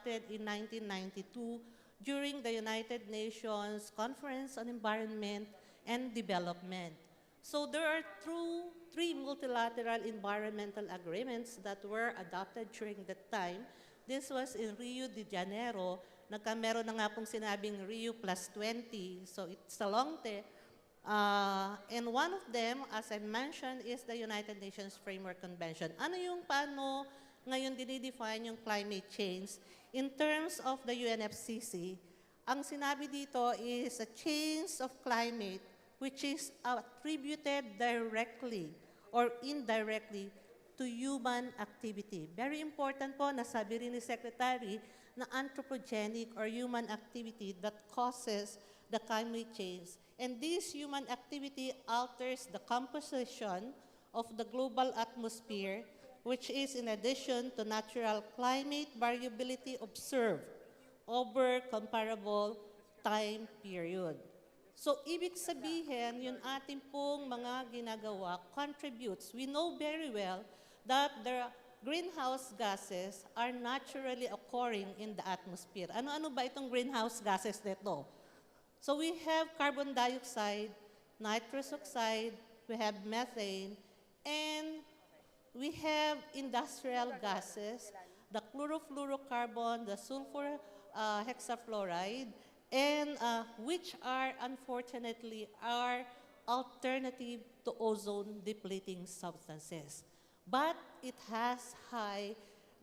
adopted in 1992 during the United Nations Conference on Environment and Development. So there are three multilateral environmental agreements that were adopted during that time. This was in Rio de Janeiro. Meron na nga pong sinabing Rio plus 20, so it's a long term. And one of them, as I mentioned, is the United Nations Framework Convention. Ano yung paano ngayon dinidefine yung climate change? In terms of the UNFCCC, ang sinabi dito is a change of climate which is attributed directly or indirectly to human activity. Very important po, nasabi rin ni Secretary, na anthropogenic or human activity that causes the climate change. And this human activity alters the composition of the global atmosphere, which is in addition to natural climate variability observed over comparable time period. So, ibig sabihin, yung ating pong mga ginagawa contributes. We know very well that the greenhouse gases are naturally occurring in the atmosphere. Ano-ano ba itong greenhouse gases nito? So, we have carbon dioxide, nitrous oxide, we have methane, and we have industrial gases, the chlorofluorocarbon, the sulfur hexafluoride, and which are unfortunately are alternative to ozone depleting substances. But it has high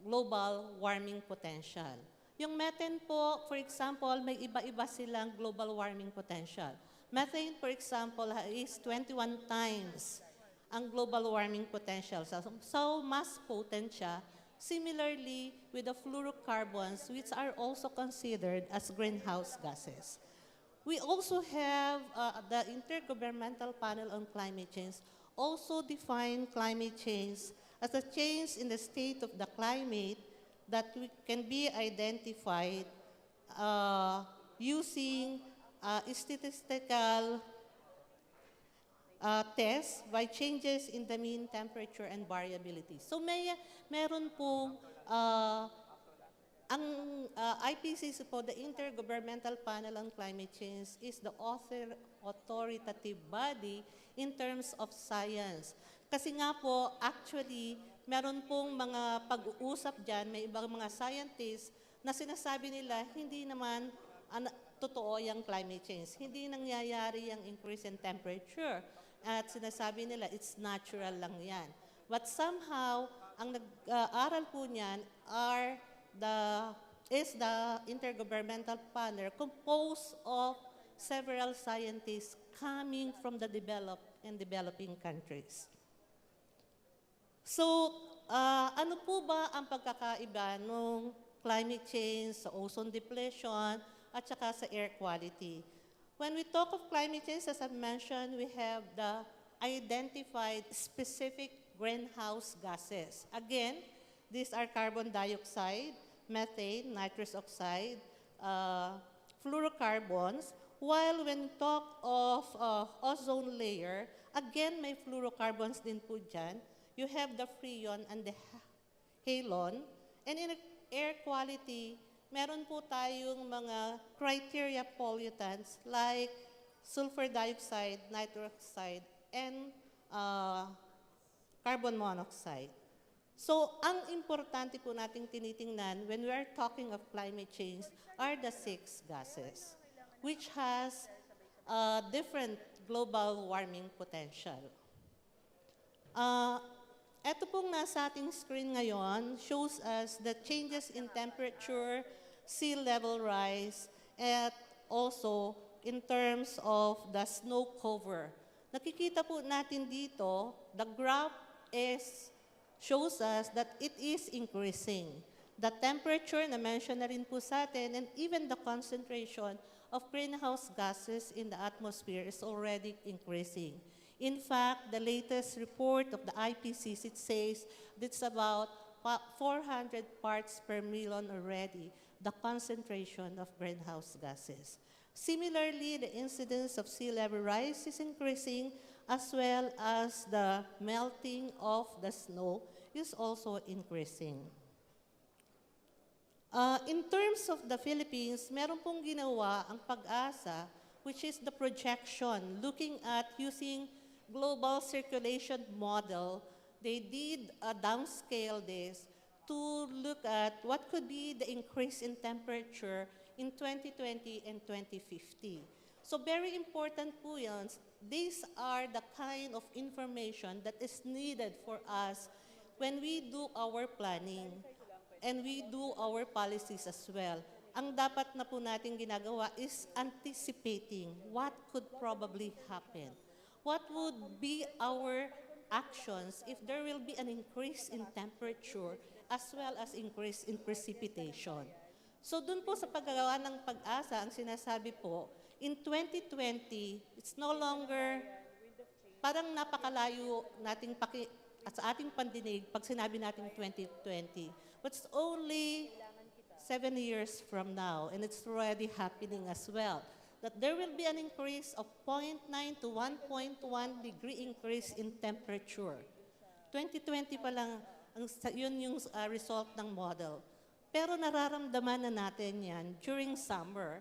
global warming potential. Yung methane po, for example, may iba-iba silang global warming potential. Methane, for example, is 21 times ang global warming potential. So mas potent siya. Similarly, with the fluorocarbons, which are also considered as greenhouse gases. We also have the Intergovernmental Panel on Climate Change also define climate change as a change in the state of the climate that can be identified using statistical tests by changes in the mean temperature and variability. So meron pong ang IPCC po, the Intergovernmental Panel on Climate Change, is the authoritative body in terms of science. Kasi nga po, actually, meron pong mga pag-uusap dyan, may ibang mga scientists na sinasabi nila, hindi naman totoo yung climate change. Hindi nangyayari yung increase in temperature. At sinasabi nila, it's natural lang yan. But somehow, ang nag-aaral po niyan is the Intergovernmental Panel composed of several scientists coming from the developed and developing countries. So, ano po ba ang pagkakaiba ng climate change, sa ozone depletion, at saka sa air quality? When we talk of climate change, as I mentioned, we have the identified specific greenhouse gases. Again, these are carbon dioxide, methane, nitrous oxide, fluorocarbons, while when talk of ozone layer, again, may fluorocarbons din po dyan. You have the freon and the halon. And in air quality, meron po tayong mga criteria pollutants like sulfur dioxide, nitrous oxide, and carbon monoxide. So, ang importante po nating tinitingnan when we are talking of climate change are the 6 gases, which has different global warming potential. Ito pong nasa ating screen ngayon shows us the changes in temperature, sea level rise, and also in terms of the snow cover. Nakikita po natin dito, the graph shows us that it is increasing. The temperature na mention na rin po sa atin, and even the concentration of greenhouse gases in the atmosphere is already increasing. In fact, the latest report of the IPCC, it says it's about 400 parts per million already, the concentration of greenhouse gases. Similarly, the incidence of sea level rise is increasing, as well as the melting of the snow is also increasing. In terms of the Philippines, meron pong ginawa ang pag-asa, which is the projection, looking at using global circulation model. They did downscale this to look at what could be the increase in temperature in 2020 and 2050. So very important po yun. These are the kind of information that is needed for us when we do our planning and we do our policies as well. Ang dapat na po natin ginagawa is anticipating what could probably happen. What would be our actions if there will be an increase in temperature as well as increase in precipitation. So dun po sa paggagawa ng pag-asa, ang sinasabi po, in 2020, it's no longer, parang napakalayo nating at sa ating pandinig pag sinabi natin 2020. But it's only 7 years from now, and it's already happening as well, that there will be an increase of 0.9 to 1.1 degree increase in temperature. 2020 pa lang, yun yung result ng model. Pero nararamdaman na natin yan during summer.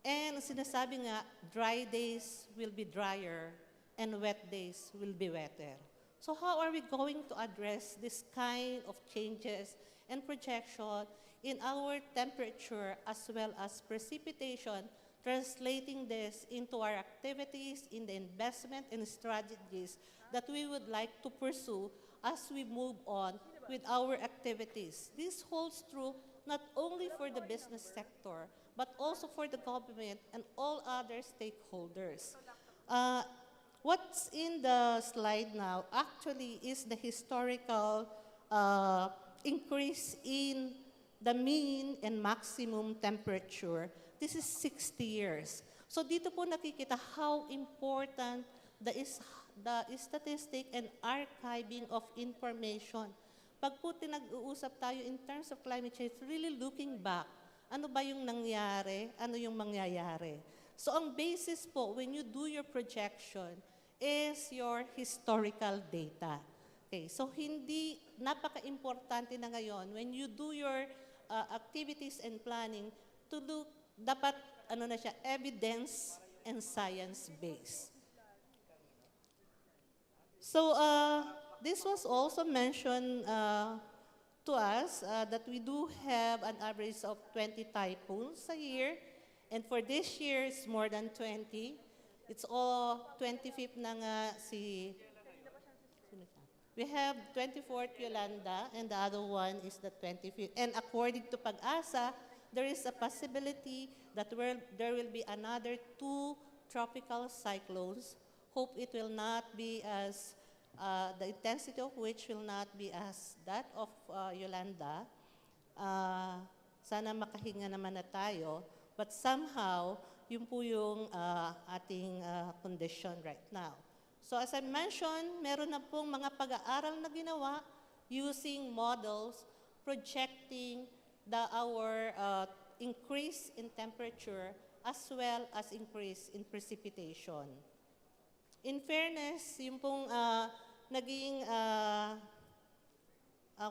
And sinasabi nga, dry days will be drier and wet days will be wetter. So how are we going to address this kind of changes and projection in our temperature as well as precipitation, translating this into our activities, in the investment and strategies that we would like to pursue as we move on with our activities? This holds true not only for the business sector, but also for the government and all other stakeholders. What's in the slide now actually is the historical increase in the mean and maximum temperature. This is 60 years. So dito po nakikita how important the statistic and archiving of information. Pag po tinag-uusap tayo in terms of climate change, really looking back, ano ba yung nangyari, ano yung mangyayari. So ang basis po when you do your projection is your historical data. Okay, so hindi, napaka-importante na ngayon when you do your activities and planning to do, dapat ano na siya, evidence and science-based. So this was also mentioned to us that we do have an average of 20 typhoons a year, and for this year it's more than 20. It's all 25th na nga si... We have 24th Yolanda, and the other one is the 25th. And according to Pag-asa, there is a possibility that there will be another 2 tropical cyclones. Hope it will not be as, the intensity of which will not be as that of Yolanda. Sana makahinga naman na tayo. But somehow, yun po yung ating condition right now. So as I mentioned, meron na pong mga pag-aaral na ginawa using models projecting our increase in temperature as well as increase in precipitation. In fairness, yung pong naging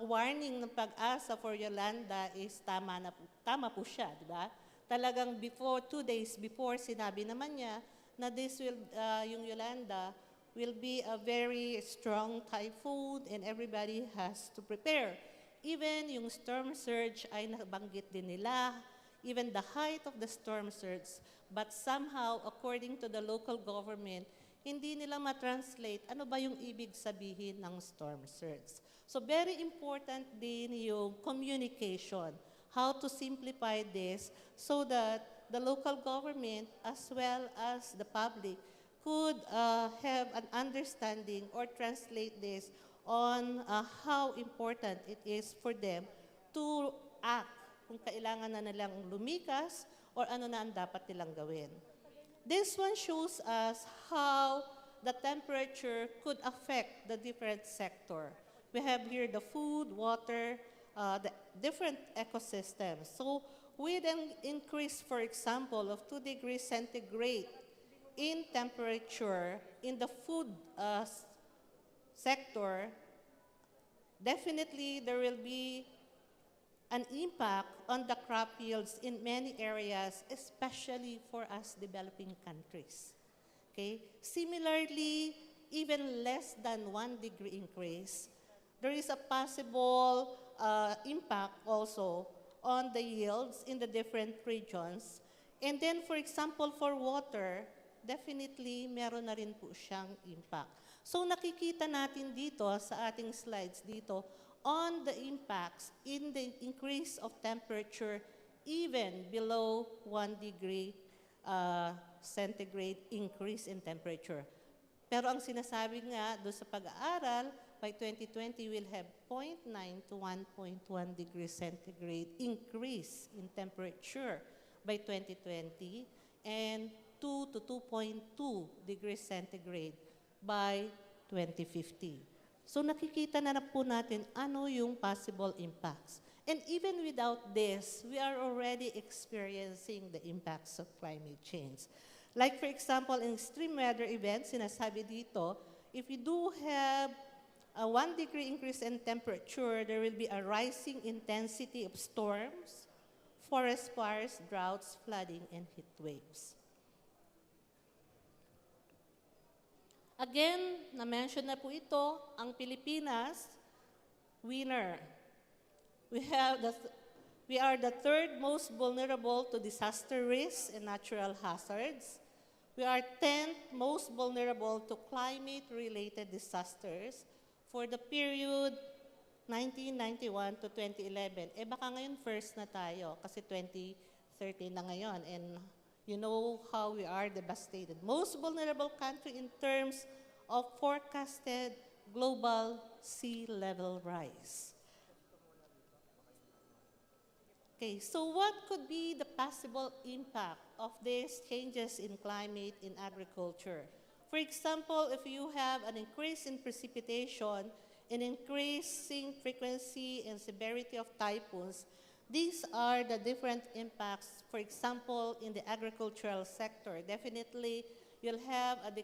warning ng Pag-asa for Yolanda is tama po siya, di ba? Talagang 2 days before, sinabi naman niya na yung Yolanda will be a very strong typhoon and everybody has to prepare. Even yung storm surge ay nabanggit din nila, even the height of the storm surge, but somehow, according to the local government, hindi nila ma-translate ano ba yung ibig sabihin ng storm surge. So very important din yung communication, how to simplify this so that the local government as well as the public could have an understanding or translate this on how important it is for them to act kung kailangan na nilang lumikas or ano na ang dapat nilang gawin. This one shows us how the temperature could affect the different sector. We have here the food, water, the different ecosystems. So with an increase, for example, of 2 degrees centigrade in temperature in the food sector, definitely there will be an impact on the crop yields in many areas, especially for us developing countries. Okay? Similarly, even less than 1 degree increase, there is a possible impact also on the yields in the different regions. And then, for example, for water, definitely meron na rin po siyang impact. So nakikita natin dito sa ating slides dito on the impacts in the increase of temperature even below 1 degree centigrade increase in temperature. Pero ang sinasabi nga doon sa pag-aaral, by 2020, we'll have 0.9 to 1.1 degree centigrade increase in temperature by 2020 and 2 to 2.2 degrees centigrade by 2050. So nakikita na po natin ano yung possible impacts. And even without this, we are already experiencing the impacts of climate change. Like for example, in extreme weather events, sinasabi dito, if we do have a 1 degree increase in temperature, there will be a rising intensity of storms, forest fires, droughts, flooding, and heat waves. Again, na-mention na po ito, ang Pilipinas, winner. We are the third most vulnerable to disaster risks and natural hazards. We are 10th most vulnerable to climate-related disasters for the period 1991 to 2011. Baka ngayon first na tayo kasi 2013 na ngayon and you know how we are devastated. Most vulnerable country in terms of forecasted global sea level rise. Okay, so what could be the possible impact of these changes in climate in agriculture? For example, if you have an increase in precipitation, an increasing frequency and severity of typhoons, these are the different impacts, for example, in the agricultural sector. Definitely, you'll have a